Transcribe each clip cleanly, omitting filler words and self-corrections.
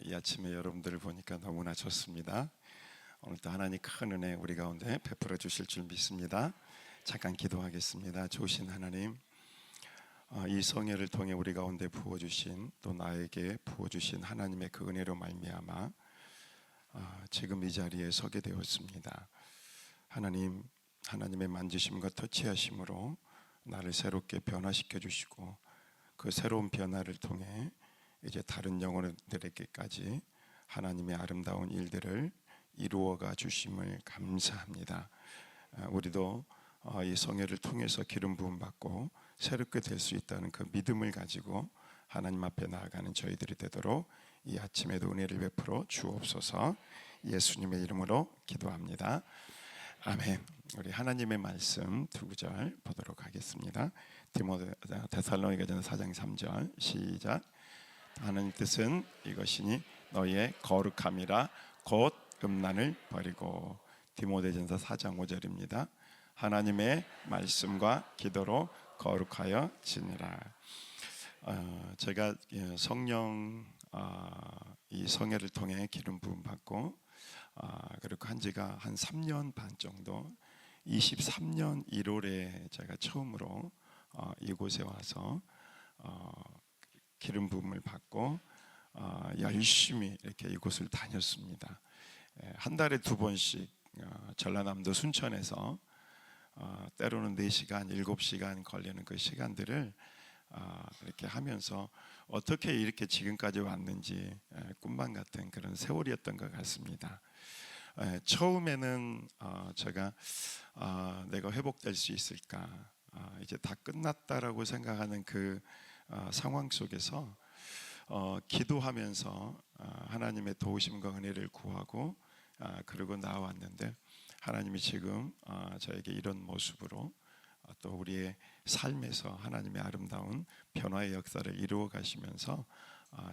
이 아침에 여러분들을 보니까 너무나 좋습니다. 오늘도 하나님 큰 은혜 우리 가운데 베풀어 주실 줄 믿습니다. 잠깐 기도하겠습니다. 좋으신 하나님, 이 성회를 통해 우리 가운데 부어주신, 또 나에게 부어주신 하나님의 그 은혜로 말미암아 지금 이 자리에 서게 되었습니다. 하나님, 하나님의 만지심과 터치하심으로 나를 새롭게 변화시켜 주시고, 그 새로운 변화를 통해 이제 다른 영혼들에게까지 하나님의 아름다운 일들을 이루어가 주심을 감사합니다. 우리도 이 성회를 통해서 기름 부음 받고 새롭게 될 수 있다는 그 믿음을 가지고 하나님 앞에 나아가는 저희들이 되도록 이 아침에도 은혜를 베풀어 주옵소서. 예수님의 이름으로 기도합니다. 아멘. 우리 하나님의 말씀 두 구절 보도록 하겠습니다. 데살로니가전서 4장 3절 시작. 하나님 뜻은 이것이니 너희의 거룩함이라 곧 음란을 버리고. 디모데전서 4장 5절입니다. 하나님의 말씀과 기도로 거룩하여 지니라. 제가 성령 이 성회를 통해 기름 부음 받고 그리고 한 지가 한 3년 반 정도, 23년 1월에 제가 처음으로 이곳에 와서 기름 부음을 받고 열심히 이렇게 이곳을 다녔습니다. 한 달에 2번씩 전라남도 순천에서 때로는 4시간, 7시간 걸리는 그 시간들을 이렇게 하면서 어떻게 이렇게 지금까지 왔는지 꿈만 같은 그런 세월이었던 것 같습니다. 처음에는 제가 내가 회복될 수 있을까, 이제 다 끝났다라고 생각하는 그 상황 속에서 기도하면서 하나님의 도우심과 은혜를 구하고 그러고 나왔는데, 하나님이 지금 저에게 이런 모습으로 또 우리의 삶에서 하나님의 아름다운 변화의 역사를 이루어 가시면서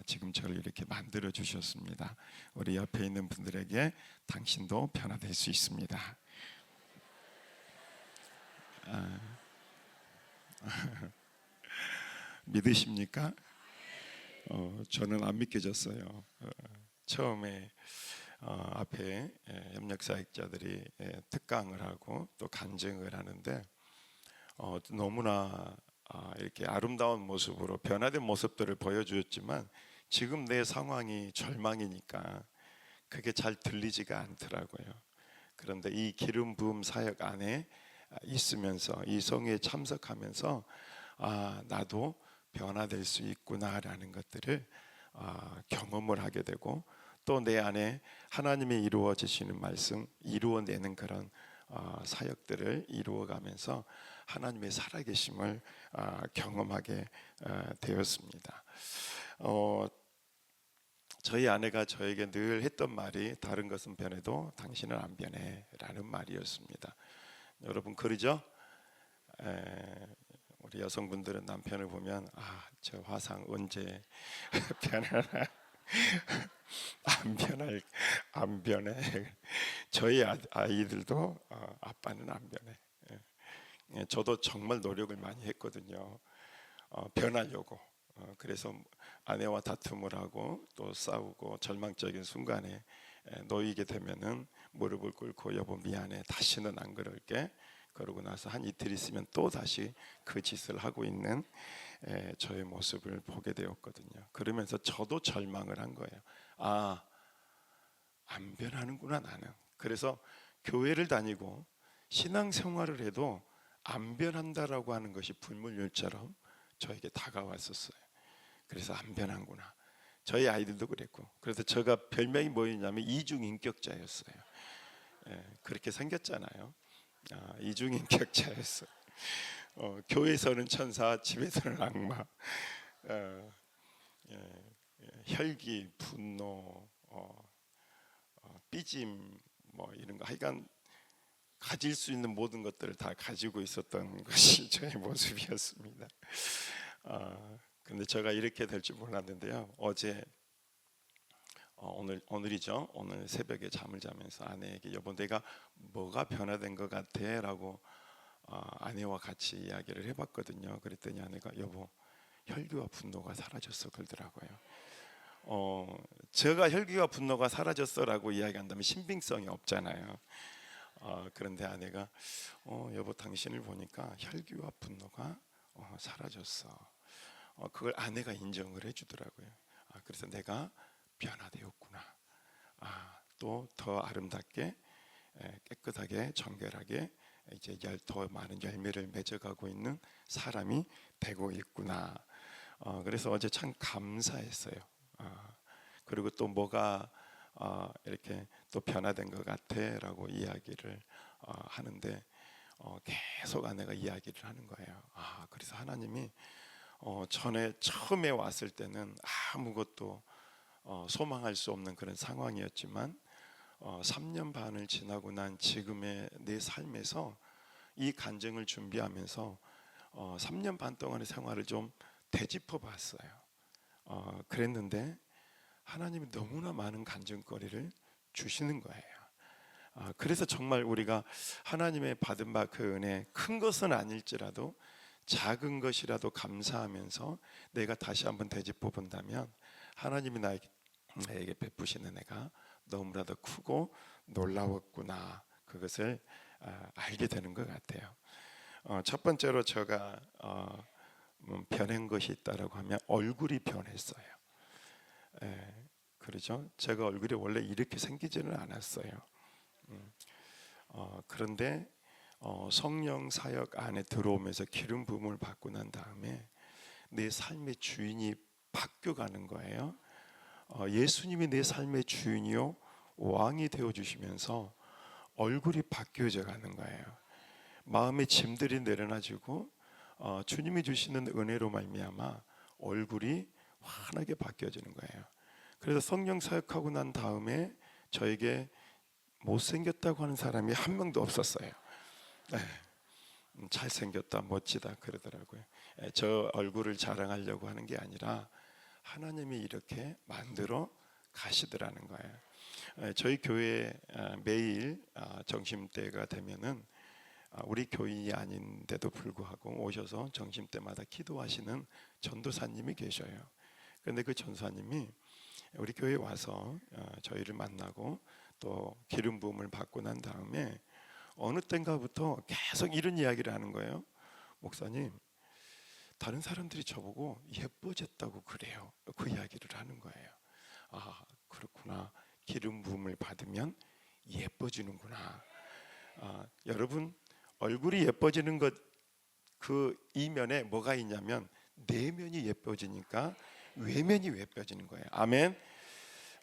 지금 저를 이렇게 만들어 주셨습니다. 우리 옆에 있는 분들에게 당신도 변화될 수 있습니다. 믿으십니까? 저는 안 믿겨졌어요. 처음에 앞에 협력사역자들이 특강을 하고 또 간증을 하는데 너무나 이렇게 아름다운 모습으로 변화된 모습들을 보여주었지만, 지금 내 상황이 절망이니까 그게 잘 들리지가 않더라고요. 그런데 이 기름 부음 사역 안에 있으면서, 이 성회에 참석하면서 나도 변화될 수 있구나라는 것들을 경험을 하게 되고, 또 내 안에 하나님이 이루어지시는 말씀, 이루어내는 그런 사역들을 이루어가면서 하나님의 살아계심을 경험하게 되었습니다. 저희 아내가 저에게 늘 했던 말이, 다른 것은 변해도 당신은 안 변해 라는 말이었습니다. 여러분 그러죠? 우리 여성분들은 남편을 보면 저 화상 언제 변하나 안 변해. 저희 아이들도 아빠는 안 변해. 저도 정말 노력을 많이 했거든요. 변하려고. 그래서 아내와 다툼을 하고 또 싸우고 절망적인 순간에 놓이게 되면은 무릎을 꿇고 여보 미안해, 다시는 안 그럴게. 그러고 나서 한 이틀 있으면 또 다시 그 짓을 하고 있는 저의 모습을 보게 되었거든요. 그러면서 저도 절망을 한 거예요. 안 변하는구나 나는. 그래서 교회를 다니고 신앙생활을 해도 안 변한다라고 하는 것이 불문율처럼 저에게 다가왔었어요. 그래서 안 변한구나. 저희 아이들도 그랬고, 그래서 제가 별명이 뭐였냐면 이중인격자였어요. 그렇게 생겼잖아요. 이중인격자였어요. 교회에서는 천사, 집에서는 악마. 혈기, 분노, 삐짐, 뭐 이런 거, 하여간 가질 수 있는 모든 것들을 다 가지고 있었던 것이 저의 모습이었습니다. 근데 제가 이렇게 될 줄 몰랐는데요. 어제 오늘이죠. 오늘 새벽에 잠을 자면서 아내에게 여보 내가 뭐가 변화된 것 같아 라고 아내와 같이 이야기를 해봤거든요. 그랬더니 아내가 여보 혈기와 분노가 사라졌어 그러더라고요. 제가 혈기와 분노가 사라졌어라고 이야기한다면 신빙성이 없잖아요. 그런데 아내가 여보 당신을 보니까 혈기와 분노가 사라졌어. 그걸 아내가 인정을 해주더라고요. 그래서 내가 변화되었구나. 또 더 아름답게 깨끗하게 정결하게 이제 더 많은 열매를 맺어가고 있는 사람이 되고 있구나. 그래서 어제 참 감사했어요. 그리고 또 뭐가 이렇게 또 변화된 것 같아라고 이야기를 하는데 계속 아내가 이야기를 하는 거예요. 그래서 하나님이 전에 처음에 왔을 때는 아무것도 소망할 수 없는 그런 상황이었지만 3년 반을 지나고 난 지금의 내 삶에서 이 간증을 준비하면서 3년 반 동안의 생활을 좀 되짚어 봤어요. 그랬는데 하나님이 너무나 많은 간증거리를 주시는 거예요. 그래서 정말 우리가 하나님의 받은 바 그 은혜 큰 것은 아닐지라도 작은 것이라도 감사하면서 내가 다시 한번 되짚어 본다면 하나님이 나에게 베푸신 은혜가 너무나도 크고 놀라웠구나, 그것을 알게 되는 것 같아요. 첫 번째로 제가 변한 것이 있다라고 하면 얼굴이 변했어요. 그렇죠? 제가 얼굴이 원래 이렇게 생기지는 않았어요. 그런데 성령 사역 안에 들어오면서 기름 부음을 받고 난 다음에 내 삶의 주인이 바뀌어가는 거예요. 예수님이 내 삶의 주인이요 왕이 되어 주시면서 얼굴이 바뀌어져 가는 거예요. 마음의 짐들이 내려놔지고 주님이 주시는 은혜로 말미암아 얼굴이 환하게 바뀌어지는 거예요. 그래서 성령 사역하고 난 다음에 저에게 못생겼다고 하는 사람이 한 명도 없었어요. 잘생겼다, 멋지다 그러더라고요. 저 얼굴을 자랑하려고 하는 게 아니라 하나님이 이렇게 만들어 가시더라는 거예요. 저희 교회 매일 점심때가 되면은 우리 교인이 아닌데도 불구하고 오셔서 점심때마다 기도하시는 전도사님이 계셔요. 그런데 그 전도사님이 우리 교회에 와서 저희를 만나고 또 기름 부음을 받고 난 다음에 어느 때인가부터 계속 이런 이야기를 하는 거예요. 목사님, 다른 사람들이 저보고 예뻐졌다고 그래요. 그 이야기를 하는 거예요. 그렇구나. 기름 부음을 받으면 예뻐지는구나. 여러분, 얼굴이 예뻐지는 것 그 이면에 뭐가 있냐면 내면이 예뻐지니까 외면이 예뻐지는 거예요. 아멘.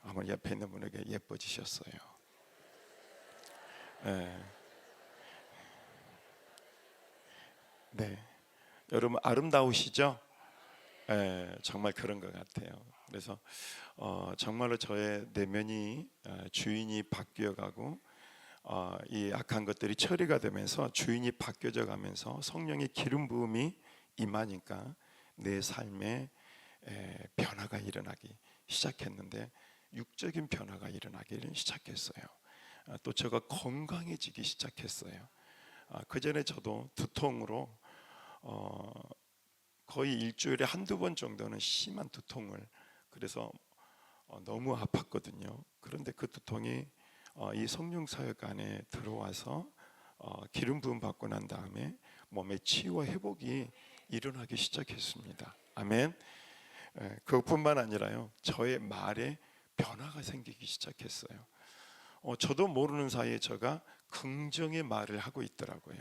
아마 옆에 있는 분에게 예뻐지셨어요. 네. 여러분 아름다우시죠? 정말 그런 것 같아요. 그래서 정말로 저의 내면이 주인이 바뀌어가고 이 악한 것들이 처리가 되면서 주인이 바뀌어져 가면서 성령의 기름 부음이 임하니까 내 삶에 변화가 일어나기 시작했는데 육적인 변화가 일어나기를 시작했어요. 또 제가 건강해지기 시작했어요. 그 전에 저도 두통으로 거의 일주일에 한두 번 정도는 심한 두통을, 그래서 너무 아팠거든요. 그런데 그 두통이 이 성령 사역 안에 들어와서 기름 부음 받고 난 다음에 몸의 치유와 회복이 일어나기 시작했습니다. 아멘. 그것뿐만 아니라요, 저의 말에 변화가 생기기 시작했어요. 저도 모르는 사이에 제가 긍정의 말을 하고 있더라고요.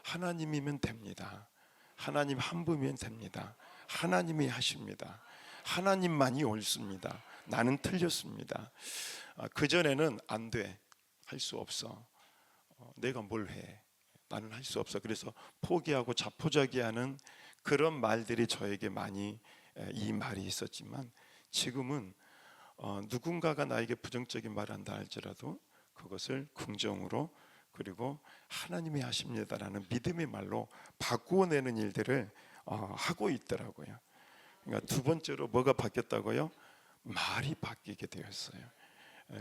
하나님이면 됩니다. 하나님 한 분이면 됩니다. 하나님이 하십니다. 하나님만이 옳습니다. 나는 틀렸습니다. 그전에는 안 돼, 할 수 없어, 내가 뭘 해, 나는 할 수 없어, 그래서 포기하고 자포자기하는 그런 말들이 저에게 많이 이 말이 있었지만 지금은 누군가가 나에게 부정적인 말을 한다 할지라도 그것을 긍정으로, 그리고 하나님이 하십니다라는 믿음의 말로 바꾸어내는 일들을 하고 있더라고요. 그러니까 두 번째로 뭐가 바뀌었다고요? 말이 바뀌게 되었어요.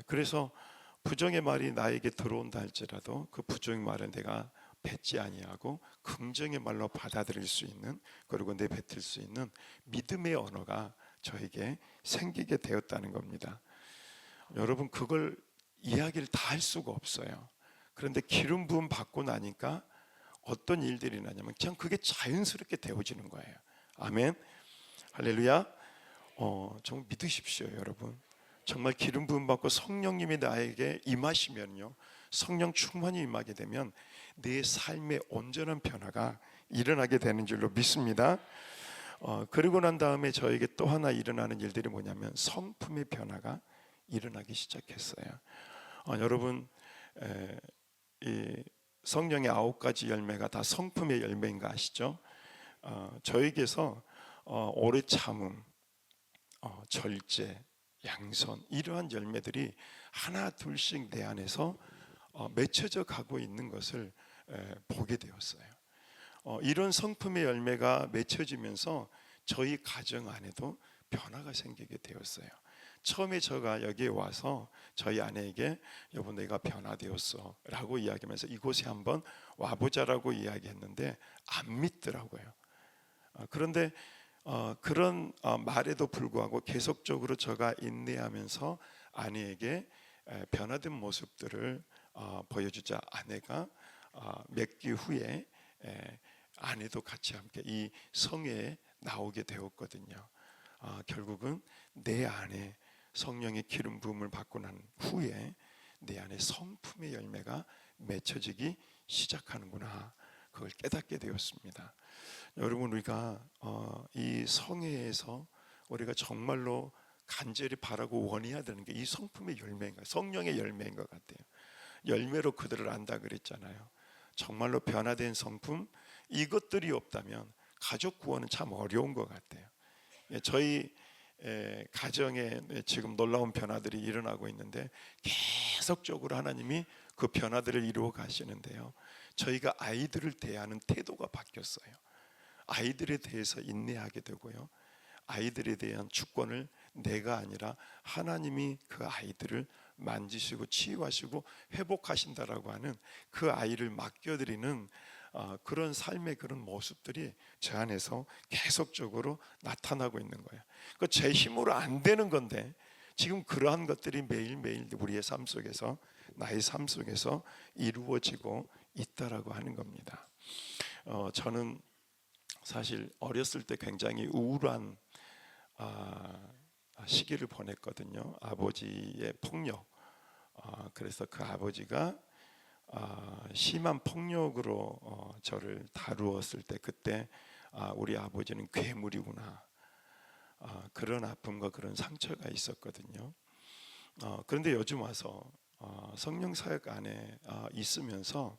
그래서 부정의 말이 나에게 들어온다 할지라도 그 부정의 말은 내가 뱉지 아니하고 긍정의 말로 받아들일 수 있는, 그리고 내뱉을 수 있는 믿음의 언어가 저에게 생기게 되었다는 겁니다. 여러분 그걸 이야기를 다 할 수가 없어요. 그런데 기름 부음 받고 나니까 어떤 일들이 나냐면 그냥 그게 자연스럽게 되어지는 거예요. 아멘. 할렐루야. 정말 믿으십시오, 여러분. 정말 기름 부음 받고 성령님이 나에게 임하시면요, 성령 충만히 임하게 되면 내 삶의 온전한 변화가 일어나게 되는 줄로 믿습니다. 그리고 난 다음에 저에게 또 하나 일어나는 일들이 뭐냐면 성품의 변화가 일어나기 시작했어요. 여러분, 이 성령의 9가지 열매가 다 성품의 열매인 거 아시죠? 저에게서 오래 참음, 절제, 양선, 이러한 열매들이 하나 둘씩 내 안에서 맺혀져 가고 있는 것을 보게 되었어요. 이런 성품의 열매가 맺혀지면서 저희 가정 안에도 변화가 생기게 되었어요. 처음에 제가 여기에 와서 저희 아내에게 여보 내가 변화되었어 라고 이야기하면서 이곳에 한번 와보자라고 이야기했는데 안 믿더라고요. 그런데 그런 말에도 불구하고 계속적으로 제가 인내하면서 아내에게 변화된 모습들을 보여주자 아내가 몇 기 후에 아내도 같이 함께 이 성회에 나오게 되었거든요. 결국은 내 안에 성령의 기름 부음을 받고 난 후에 내 안에 성품의 열매가 맺혀지기 시작하는구나, 그걸 깨닫게 되었습니다. 여러분, 우리가 이 성회에서 우리가 정말로 간절히 바라고 원해야 되는 게 이 성품의 열매인가, 성령의 열매인 것 같아요. 열매로 그들을 안다 그랬잖아요. 정말로 변화된 성품, 이것들이 없다면 가족 구원은 참 어려운 것 같아요. 저희 가정에 지금 놀라운 변화들이 일어나고 있는데 계속적으로 하나님이 그 변화들을 이루어 가시는데요, 저희가 아이들을 대하는 태도가 바뀌었어요. 아이들에 대해서 인내하게 되고요, 아이들에 대한 주권을 내가 아니라 하나님이 그 아이들을 만지시고 치유하시고 회복하신다라고 하는 그 아이를 맡겨드리는 그런 삶의 그런 모습들이 제 안에서 계속적으로 나타나고 있는 거예요. 제 힘으로 안 되는 건데 지금 그러한 것들이 매일매일 우리의 삶 속에서, 나의 삶 속에서 이루어지고 있다라고 하는 겁니다. 저는 사실 어렸을 때 굉장히 우울한 시기를 보냈거든요. 아버지의 폭력. 그래서 그 아버지가 심한 폭력으로 저를 다루었을 때 그때 우리 아버지는 괴물이구나, 그런 아픔과 그런 상처가 있었거든요. 그런데 요즘 와서 성령 사역 안에 있으면서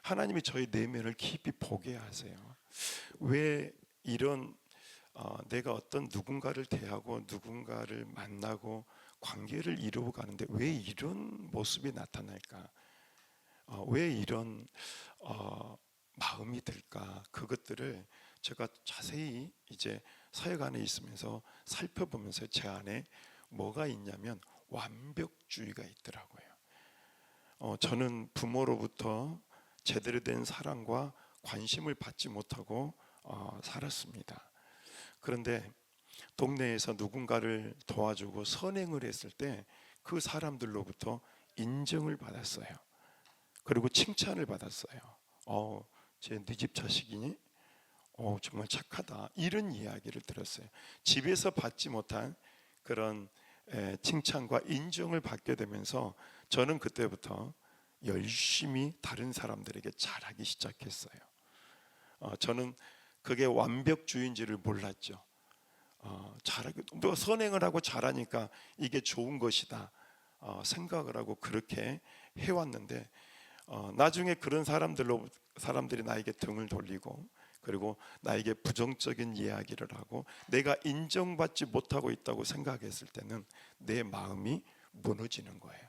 하나님이 저희 내면을 깊이 보게 하세요. 왜 이런 내가 어떤 누군가를 대하고 누군가를 만나고 관계를 이루어 가는데 왜 이런 모습이 나타날까? 왜 이런 마음이 들까? 그것들을 제가 자세히 이제 사역 안에 있으면서 살펴보면서 제 안에 뭐가 있냐면 완벽주의가 있더라고요. 저는 부모로부터 제대로 된 사랑과 관심을 받지 못하고 살았습니다. 그런데 동네에서 누군가를 도와주고 선행을 했을 때 그 사람들로부터 인정을 받았어요. 그리고 칭찬을 받았어요. 쟤 네 집 자식이니? 정말 착하다, 이런 이야기를 들었어요. 집에서 받지 못한 그런 칭찬과 인정을 받게 되면서 저는 그때부터 열심히 다른 사람들에게 잘하기 시작했어요. 저는 그게 완벽주의인지를 몰랐죠. 잘하게, 또 선행을 하고 잘하니까 이게 좋은 것이다 생각을 하고 그렇게 해왔는데 나중에 그런 사람들이 나에게 등을 돌리고 그리고 나에게 부정적인 이야기를 하고 내가 인정받지 못하고 있다고 생각했을 때는 내 마음이 무너지는 거예요.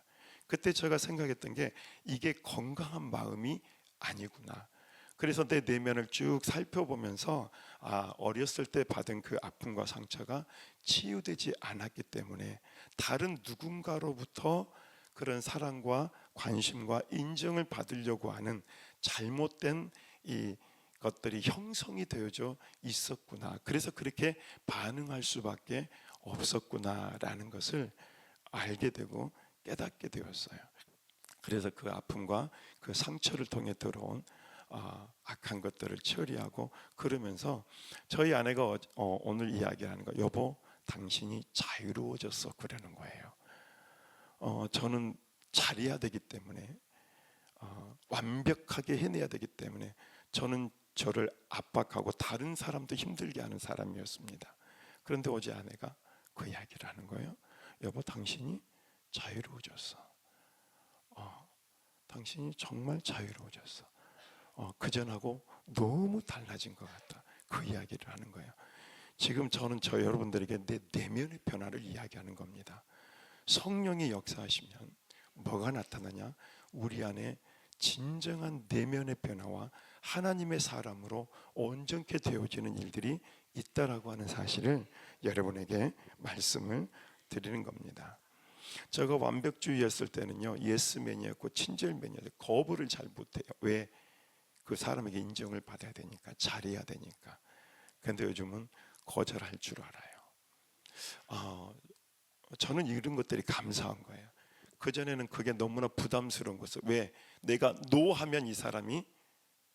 그때 제가 생각했던 게 이게 건강한 마음이 아니구나. 그래서 내 내면을 쭉 살펴보면서 어렸을 때 받은 그 아픔과 상처가 치유되지 않았기 때문에 다른 누군가로부터 그런 사랑과 관심과 인정을 받으려고 하는 잘못된 이 것들이 형성이 되어져 있었구나. 그래서 그렇게 반응할 수밖에 없었구나라는 것을 알게 되고 깨닫게 되었어요. 그래서 그 아픔과 그 상처를 통해 들어온 악한 것들을 처리하고 그러면서 저희 아내가 오늘 이야기하는 거, 여보 당신이 자유로워졌어 그러는 거예요. 저는 잘해야 되기 때문에 완벽하게 해내야 되기 때문에 저는 저를 압박하고 다른 사람도 힘들게 하는 사람이었습니다. 그런데 어제 아내가 그 이야기를 하는 거예요. 여보 당신이 자유로워졌어. 당신이 정말 자유로워졌어. 그전하고 너무 달라진 것 같다. 그 이야기를 하는 거예요. 지금 저는 저 여러분들에게 내 내면의 변화를 이야기하는 겁니다. 성령이 역사하시면 뭐가 나타나냐? 우리 안에 진정한 내면의 변화와 하나님의 사람으로 온전케 되어지는 일들이 있다라고 하는 사실을 여러분에게 말씀을 드리는 겁니다. 제가 완벽주의였을 때는요, 예스맨이었고 친절맨이었고 거부를 잘 못해요. 왜? 그 사람에게 인정을 받아야 되니까, 잘해야 되니까. 그런데 요즘은 거절할 줄 알아요. 저는 이런 것들이 감사한 거예요. 그전에는 그게 너무나 부담스러운 것을, 왜? 내가 노하면 이 사람이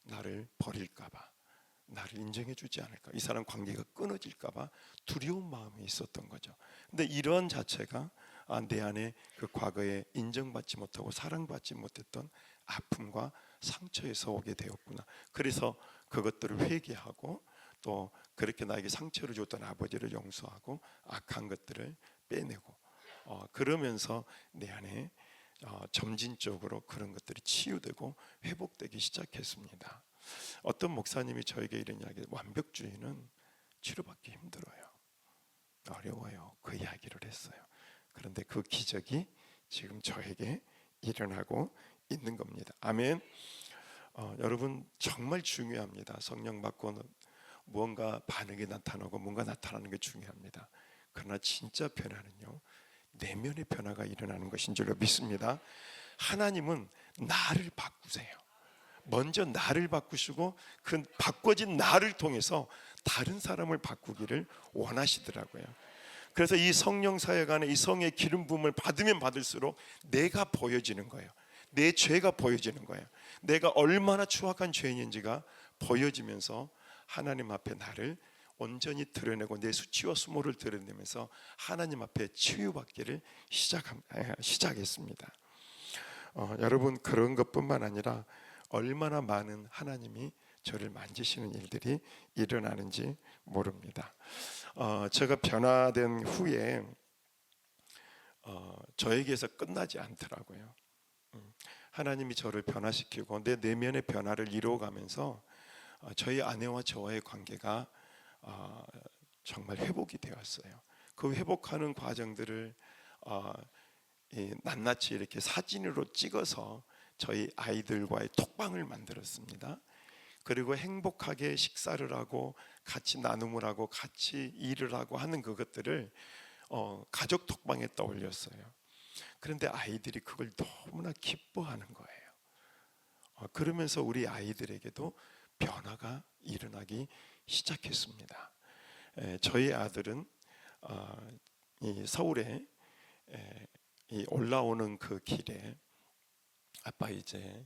나를 버릴까봐, 나를 인정해주지 않을까, 이 사람 관계가 끊어질까봐 두려운 마음이 있었던 거죠. 근데 이런 자체가 내 안에 그 과거에 인정받지 못하고 사랑받지 못했던 아픔과 상처에서 오게 되었구나. 그래서 그것들을 회개하고 또 그렇게 나에게 상처를 줬던 아버지를 용서하고 악한 것들을 빼내고 그러면서 내 안에 점진적으로 그런 것들이 치유되고 회복되기 시작했습니다. 어떤 목사님이 저에게 이런 이야기, 완벽주의는 치료받기 힘들어요, 어려워요, 그 이야기를 했어요. 그런데 그 기적이 지금 저에게 일어나고 있는 겁니다. 아멘. 여러분 정말 중요합니다. 성령 받고는 무언가 반응이 나타나고 뭔가 나타나는 게 중요합니다. 그러나 진짜 변화는요, 내면의 변화가 일어나는 것인 줄로 믿습니다. 하나님은 나를 바꾸세요. 먼저 나를 바꾸시고 그 바꿔진 나를 통해서 다른 사람을 바꾸기를 원하시더라고요. 그래서 이 성령 사역 안에 이 성의 기름 부음을 받으면 받을수록 내가 보여지는 거예요. 내 죄가 보여지는 거예요. 내가 얼마나 추악한 죄인인지가 보여지면서 하나님 앞에 나를 온전히 드러내고 내 수치와 수모를 드러내면서 하나님 앞에 치유받기를 시작했습니다. 여러분 그런 것뿐만 아니라 얼마나 많은 하나님이 저를 만지시는 일들이 일어나는지 모릅니다. 제가 변화된 후에 저에게서 끝나지 않더라고요. 하나님이 저를 변화시키고 내 내면의 변화를 이루어가면서 저희 아내와 저와의 관계가 정말 회복이 되었어요. 그 회복하는 과정들을 낱낱이 이렇게 사진으로 찍어서 저희 아이들과의 톡방을 만들었습니다. 그리고 행복하게 식사를 하고 같이 나눔을 하고 같이 일을 하고 하는 그것들을 가족 톡방에 떠올렸어요. 그런데 아이들이 그걸 너무나 기뻐하는 거예요. 그러면서 우리 아이들에게도 변화가 일어나기 시작했습니다. 저희 아들은 이 서울에 올라오는 그 길에 아빠 이제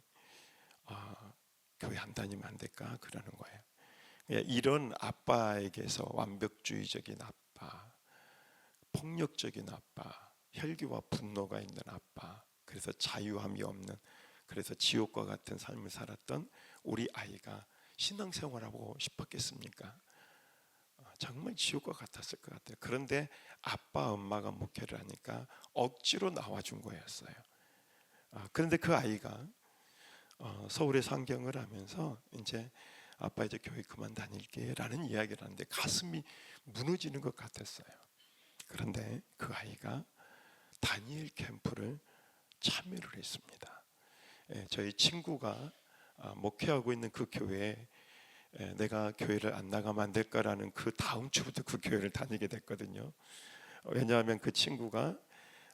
교회 안 다니면 안 될까 그러는 거예요. 이런 아빠에게서 완벽주의적인 아빠, 폭력적인 아빠, 혈기와 분노가 있는 아빠, 그래서 자유함이 없는, 그래서 지옥과 같은 삶을 살았던 우리 아이가 신앙생활하고 싶었겠습니까? 정말 지옥과 같았을 것 같아요. 그런데 아빠 엄마가 목회를 하니까 억지로 나와준 거였어요. 그런데 그 아이가 서울에 상경을 하면서 이제 아빠 이제 교회 그만 다닐게 라는 이야기를 하는데 가슴이 무너지는 것 같았어요. 그런데 그 아이가 다니엘 캠프를 참여를 했습니다. 저희 친구가 목회하고 있는 그 교회에 내가 교회를 안 나가면 안 될까라는 그 다음 주부터 그 교회를 다니게 됐거든요. 왜냐하면 그 친구가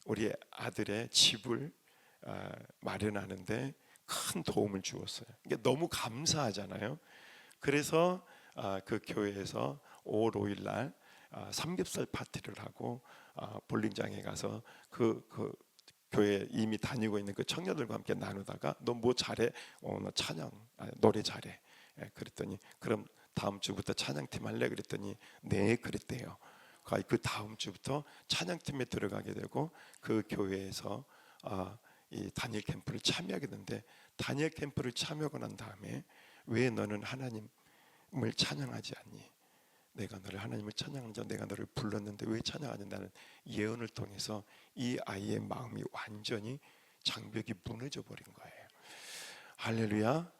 우리 아들의 집을 마련하는데 큰 도움을 주었어요. 이게 너무 감사하잖아요. 그래서 그 교회에서 5월 5일 날 삼겹살 파티를 하고 볼링장에 가서 그 교회 이미 다니고 있는 그 청년들과 함께 나누다가 너 뭐 잘해? 너 찬양 노래 잘해. 그랬더니 그럼 다음 주부터 찬양팀 할래? 그랬더니 네 그랬대요. 그 다음 주부터 찬양팀에 들어가게 되고 그 교회에서 이 다니엘 캠프를 참여하게 되는데, 다니엘 캠프를 참여하고 난 다음에 왜 너는 하나님을 찬양하지 않니? 내가 너를 하나님을 찬양하는 자, 내가 너를 불렀는데 왜 찬양하지? 나는 예언을 통해서 이 아이의 마음이 완전히 장벽이 무너져 버린 거예요. 할렐루야.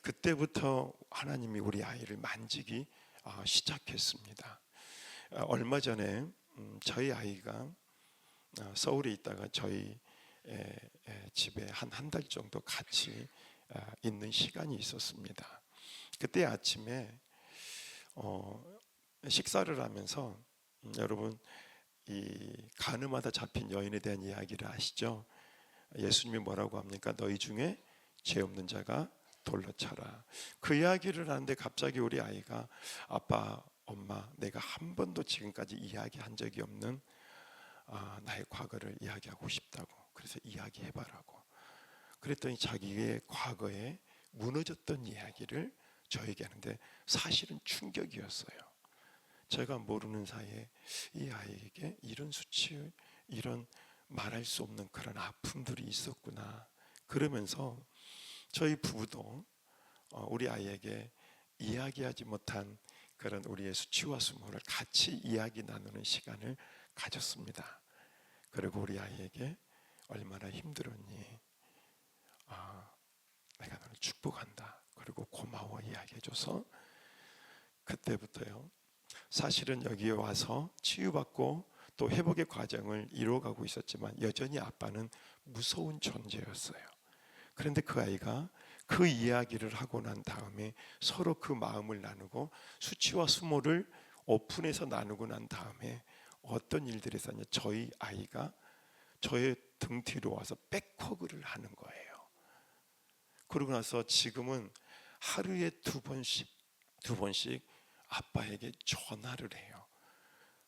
그때부터 하나님이 우리 아이를 만지기 시작했습니다. 얼마 전에 저희 아이가 서울에 있다가 저희 집에 한 달 정도 같이 있는 시간이 있었습니다. 그때 아침에 식사를 하면서 여러분 이 가늠하다 잡힌 여인에 대한 이야기를 아시죠? 예수님이 뭐라고 합니까? 너희 중에 죄 없는 자가 돌로 쳐라. 그 이야기를 하는데 갑자기 우리 아이가 아빠, 엄마, 내가 한 번도 지금까지 이야기한 적이 없는 나의 과거를 이야기하고 싶다고. 그래서 이야기해봐라고. 그랬더니 자기의 과거에 무너졌던 이야기를 저에게 하는데 사실은 충격이었어요. 제가 모르는 사이에 이 아이에게 이런 수치, 이런 말할 수 없는 그런 아픔들이 있었구나. 그러면서 저희 부부도 우리 아이에게 이야기하지 못한 그런 우리의 수치와 수모를 같이 이야기 나누는 시간을 가졌습니다. 그리고 우리 아이에게 얼마나 힘들었니? 내가 너를 축복한다. 그리고 고마워 이야기해줘서 그때부터요. 사실은 여기에 와서 치유받고 또 회복의 과정을 이루어가고 있었지만 여전히 아빠는 무서운 존재였어요. 그런데 그 아이가 그 이야기를 하고 난 다음에 서로 그 마음을 나누고 수치와 수모를 오픈해서 나누고 난 다음에 어떤 일들이 있었냐, 저희 아이가 저의 등 뒤로 와서 백허그를 하는 거예요. 그러고 나서 지금은 하루에 두 번씩 아빠에게 전화를 해요.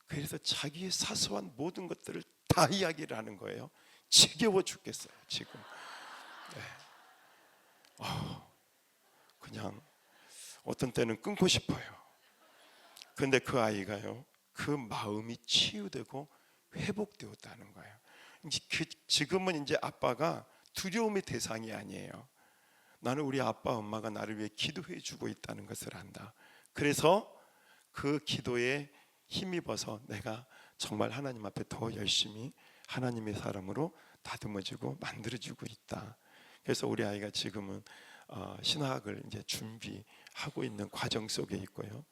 그래서 자기의 사소한 모든 것들을 다 이야기를 하는 거예요. 지겨워 죽겠어요 지금. 그냥 어떤 때는 끊고 싶어요. 그런데 그 아이가요, 그 마음이 치유되고 회복되었다는 거예요. 지금은 이제 아빠가 두려움의 대상이 아니에요. 나는 우리 아빠 엄마가 나를 위해 기도해 주고 있다는 것을 안다. 그래서 그 기도에 힘입어서 내가 정말 하나님 앞에 더 열심히 하나님의 사람으로 다듬어지고 만들어지고 있다. 그래서 우리 아이가 지금은 신학을 이제 준비하고 있는 과정 속에 있고요.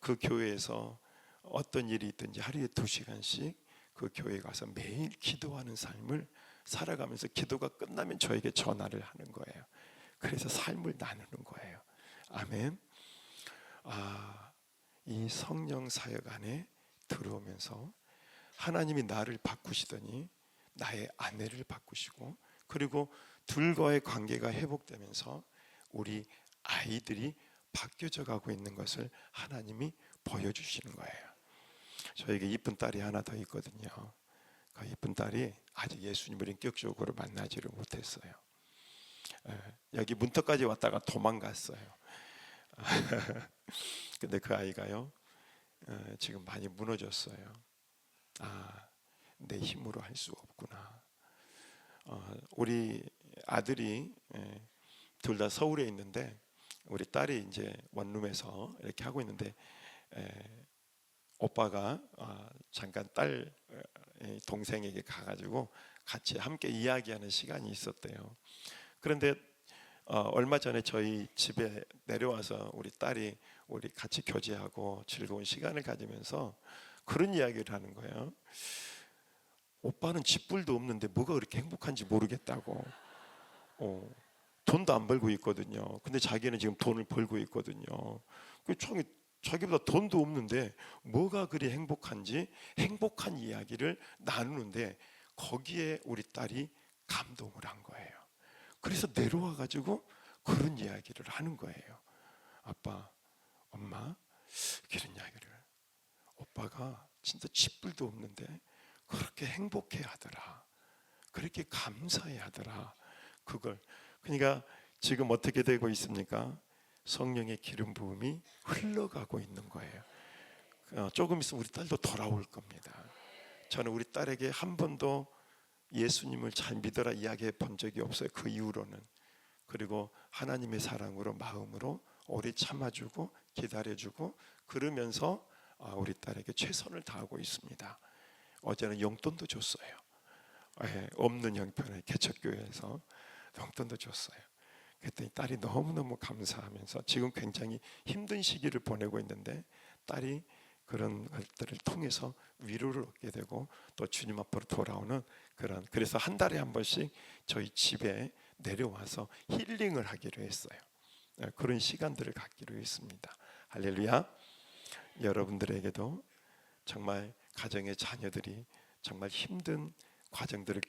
그 교회에서 어떤 일이 있든지 하루에 2시간씩 그 교회에 가서 매일 기도하는 삶을 살아가면서 기도가 끝나면 저에게 전화를 하는 거예요. 그래서 삶을 나누는 거예요. 아멘. 이 성령 사역 안에 들어오면서 하나님이 나를 바꾸시더니 나의 아내를 바꾸시고, 그리고 둘과의 관계가 회복되면서 우리 아이들이 바뀌어져 가고 있는 것을 하나님이 보여주시는 거예요. 저에게 이쁜 딸이 하나 더 있거든요. 그 이쁜 딸이 아직 예수님을 인격적으로 만나지를 못했어요. 여기 문턱까지 왔다가 도망갔어요. 근데 그 아이가요, 지금 많이 무너졌어요. 내 힘으로 할 수 없구나. 우리 아들이 둘 다 서울에 있는데 우리 딸이 이제 원룸에서 이렇게 하고 있는데 오빠가 잠깐 딸 동생에게 가가지고 같이 함께 이야기하는 시간이 있었대요. 그런데 얼마 전에 저희 집에 내려와서 우리 딸이 우리 같이 교제하고 즐거운 시간을 가지면서 그런 이야기를 하는 거예요. 오빠는 집불도 없는데 뭐가 그렇게 행복한지 모르겠다고. 돈도 안 벌고 있거든요. 근데 자기는 지금 돈을 벌고 있거든요. 자기보다 돈도 없는데 뭐가 그리 행복한지 행복한 이야기를 나누는데 거기에 우리 딸이 감동을 한 거예요. 그래서 내려와 가지고 그런 이야기를 하는 거예요. 아빠, 엄마, 그런 이야기를. 아빠가 진짜 쥐뿔도 없는데 그렇게 행복해 하더라. 그렇게 감사해 하더라. 그걸 그러니까 지금 어떻게 되고 있습니까? 성령의 기름 부음이 흘러가고 있는 거예요. 조금 있으면 우리 딸도 돌아올 겁니다. 저는 우리 딸에게 한 번도 예수님을 잘 믿어라 이야기해 본 적이 없어요. 그 이후로는. 그리고 하나님의 사랑으로 마음으로 오래 참아주고 기다려주고 그러면서 우리 딸에게 최선을 다하고 있습니다. 어제는 용돈도 줬어요. 없는 형편의 개척교회에서 용돈도 줬어요. 그랬더니 딸이 너무너무 감사하면서 지금 굉장히 힘든 시기를 보내고 있는데 딸이 그런 것들을 통해서 위로를 얻게 되고 또 주님 앞으로 돌아오는 그래서 한 달에 한 번씩 저희 집에 내려와서 힐링을 하기로 했어요. 그런 시간들을 갖기로 했습니다. 할렐루야. 여러분들에게도 정말 가정의 자녀들이 정말 힘든 과정들을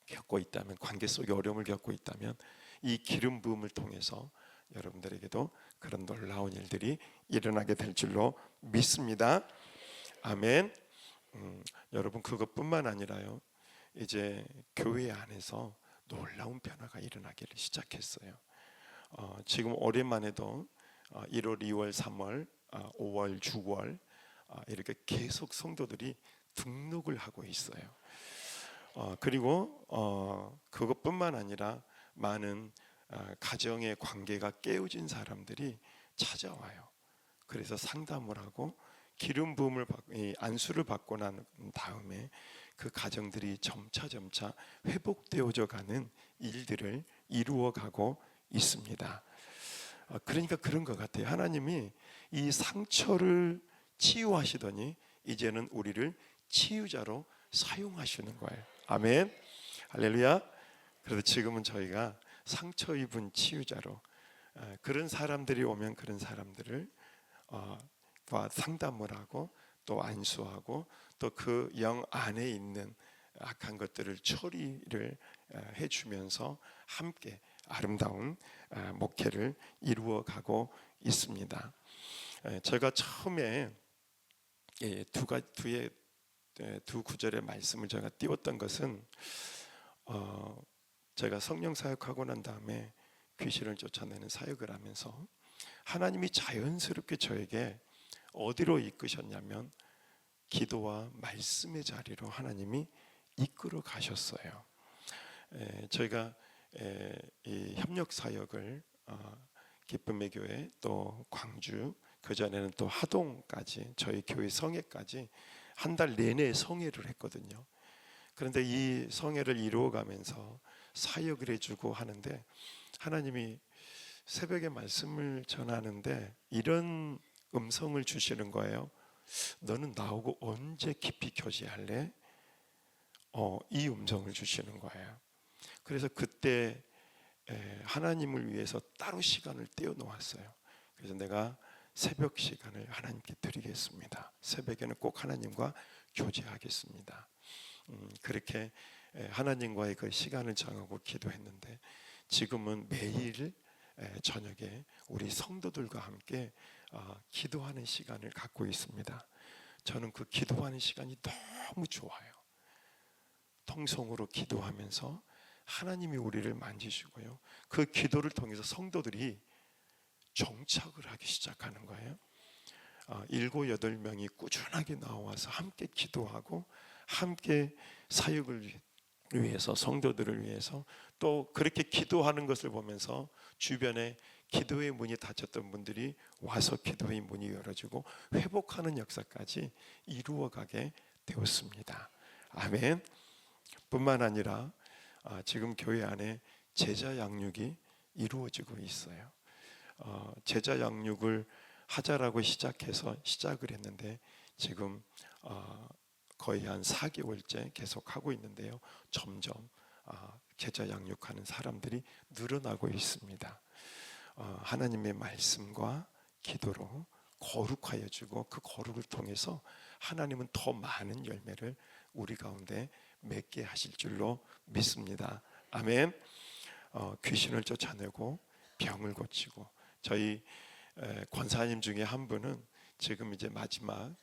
겪고 있다면, 관계 속에 어려움을 겪고 있다면 이 기름 부음을 통해서 여러분들에게도 그런 놀라운 일들이 일어나게 될 줄로 믿습니다. 아멘. 여러분 그것뿐만 아니라요, 이제 교회 안에서 놀라운 변화가 일어나기를 시작했어요. 지금 올해만 해도 1월, 2월, 3월, 5월, 6월 이렇게 계속 성도들이 등록을 하고 있어요. 그리고 그것뿐만 아니라 많은 가정의 관계가 깨어진 사람들이 찾아와요. 그래서 상담을 하고 기름 부음을 안수를 받고 난 다음에 그 가정들이 점차 회복되어져 가는 일들을 이루어가고 있습니다. 그러니까 그런 것 같아요. 하나님이 이 상처를 치유하시더니 이제는 우리를 치유자로 사용하시는 거예요. 아멘. 할렐루야. 그래서 지금은 저희가 상처 입은 치유자로 그런 사람들이 오면 그런 사람들을 상담을 하고 또 안수하고 또 그 영 안에 있는 악한 것들을 처리를 해주면서 함께 아름다운 목회를 이루어가고 있습니다. 제가 처음에 두 구절의 말씀을 제가 띄웠던 것은 제가 성령 사역하고 난 다음에 귀신을 쫓아내는 사역을 하면서 하나님이 자연스럽게 저에게 어디로 이끄셨냐면 기도와 말씀의 자리로 하나님이 이끌어 가셨어요. 저희가 이 협력 사역을 기쁨의 교회 또 광주 그 전에는 또 하동까지 저희 교회 성회까지 한 달 내내 성회를 했거든요. 그런데 이 성회를 이루어가면서 사역을 해주고 하는데 하나님이 새벽에 말씀을 전하는데 이런 음성을 주시는 거예요. 너는 나하고 언제 깊이 교제할래? 이 음성을 주시는 거예요. 그래서 그때 하나님을 위해서 따로 시간을 떼어 놓았어요. 그래서 내가 새벽 시간을 하나님께 드리겠습니다. 새벽에는 꼭 하나님과 교제하겠습니다. 그렇게 하나님과의 그 시간을 정하고 기도했는데 지금은 매일 저녁에 우리 성도들과 함께 기도하는 시간을 갖고 있습니다. 저는 그 기도하는 시간이 너무 좋아요. 통성으로 기도하면서 하나님이 우리를 만지시고요. 그 기도를 통해서 성도들이 정착을 하기 시작하는 거예요. 7, 8명이 꾸준하게 나와서 함께 기도하고 함께 사역을 위해서 성도들을 위해서 또 그렇게 기도하는 것을 보면서 주변에 기도의 문이 닫혔던 분들이 와서 기도의 문이 열어지고 회복하는 역사까지 이루어가게 되었습니다. 아멘. 뿐만 아니라 지금 교회 안에 제자 양육이 이루어지고 있어요. 제자 양육을 하자라고 시작을 했는데 지금 거의 한 4개월째 계속 하고 있는데요. 점점 제자 양육하는 사람들이 늘어나고 있습니다. 하나님의 말씀과 기도로 거룩하여 주고 그 거룩을 통해서 하나님은 더 많은 열매를 우리 가운데 맺게 하실 줄로 믿습니다. 아멘. 귀신을 쫓아내고 병을 고치고 저희 권사님 중에 한 분은 지금 이제 마지막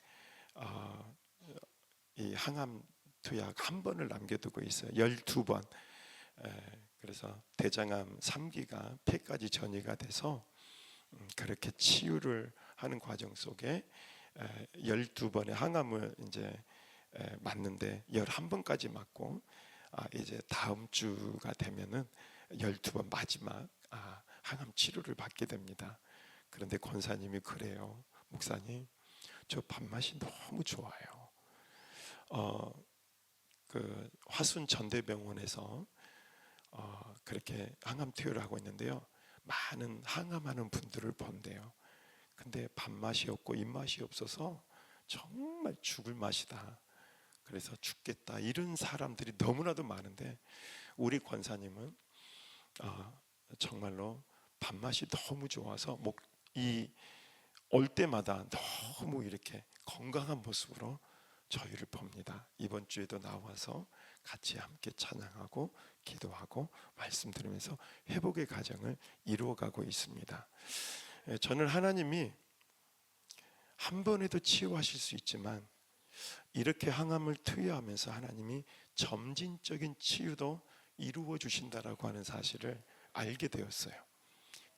이 항암 투약 한 번을 남겨두고 있어요. 12번. 그래서 대장암 3기가 폐까지 전이가 돼서 그렇게 치유를 하는 과정 속에 12번의 항암을 이제 맞는데 11번까지 맞고, 이제 다음 주가 되면은 12번 마지막 항암 치료를 받게 됩니다. 그런데 권사님이 그래요. 목사님, 저 밥맛이 너무 좋아요. 그 화순 전대병원에서 그렇게 항암 투여를 하고 있는데요. 많은 항암하는 분들을 본대요. 근데 밥맛이 없고 입맛이 없어서 정말 죽을 맛이다. 그래서 죽겠다. 이런 사람들이 너무나도 많은데 우리 권사님은 정말로 밥맛이 너무 좋아서 이 올 때마다 너무 이렇게 건강한 모습으로 저희를 봅니다. 이번 주에도 나와서 같이 함께 찬양하고 기도하고 말씀 들으면서 회복의 과정을 이루어가고 있습니다. 저는 하나님이 한 번에도 치유하실 수 있지만 이렇게 항암을 투여하면서 하나님이 점진적인 치유도 이루어 주신다라고 하는 사실을 알게 되었어요.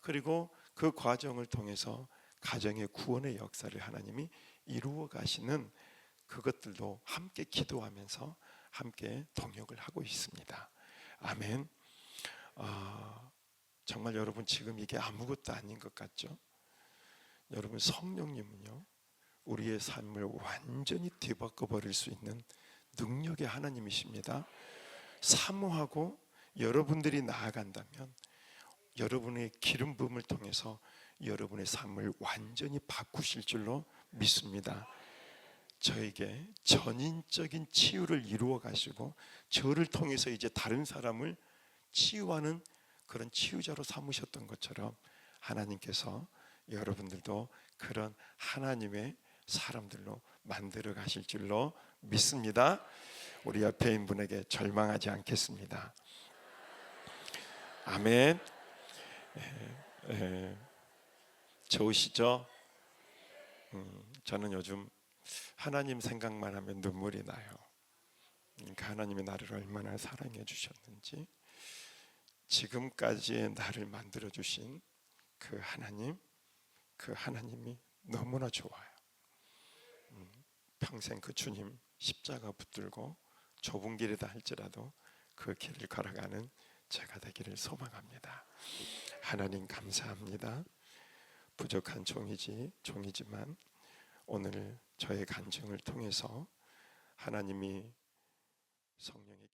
그리고 그 과정을 통해서 가정의 구원의 역사를 하나님이 이루어 가시는 그것들도 함께 기도하면서 함께 동역을 하고 있습니다. 아멘. 정말 여러분, 지금 이게 아무것도 아닌 것 같죠? 여러분, 성령님은요 우리의 삶을 완전히 뒤바꿔 버릴 수 있는 능력의 하나님이십니다. 사모하고 여러분들이 나아간다면 여러분의 기름 부음을 통해서 여러분의 삶을 완전히 바꾸실 줄로 믿습니다. 저에게 전인적인 치유를 이루어 가시고 저를 통해서 이제 다른 사람을 치유하는 그런 치유자로 삼으셨던 것처럼 하나님께서 여러분들도 그런 하나님의 사람들로 만들어 가실 줄로 믿습니다. 우리 옆에 있는 분에게 절망하지 않겠습니다. 아멘. 좋으시죠? 저는 요즘 하나님 생각만 하면 눈물이 나요. 그러니까 하나님이 나를 얼마나 사랑해 주셨는지, 지금까지의 나를 만들어 주신 그 하나님이 너무나 좋아요. 평생 그 주님 십자가 붙들고 좁은 길이다 할지라도 그 길을 걸어가는 제가 되기를 소망합니다. 하나님 감사합니다. 부족한 종이지만 오늘 저의 간증을 통해서 하나님이 성령의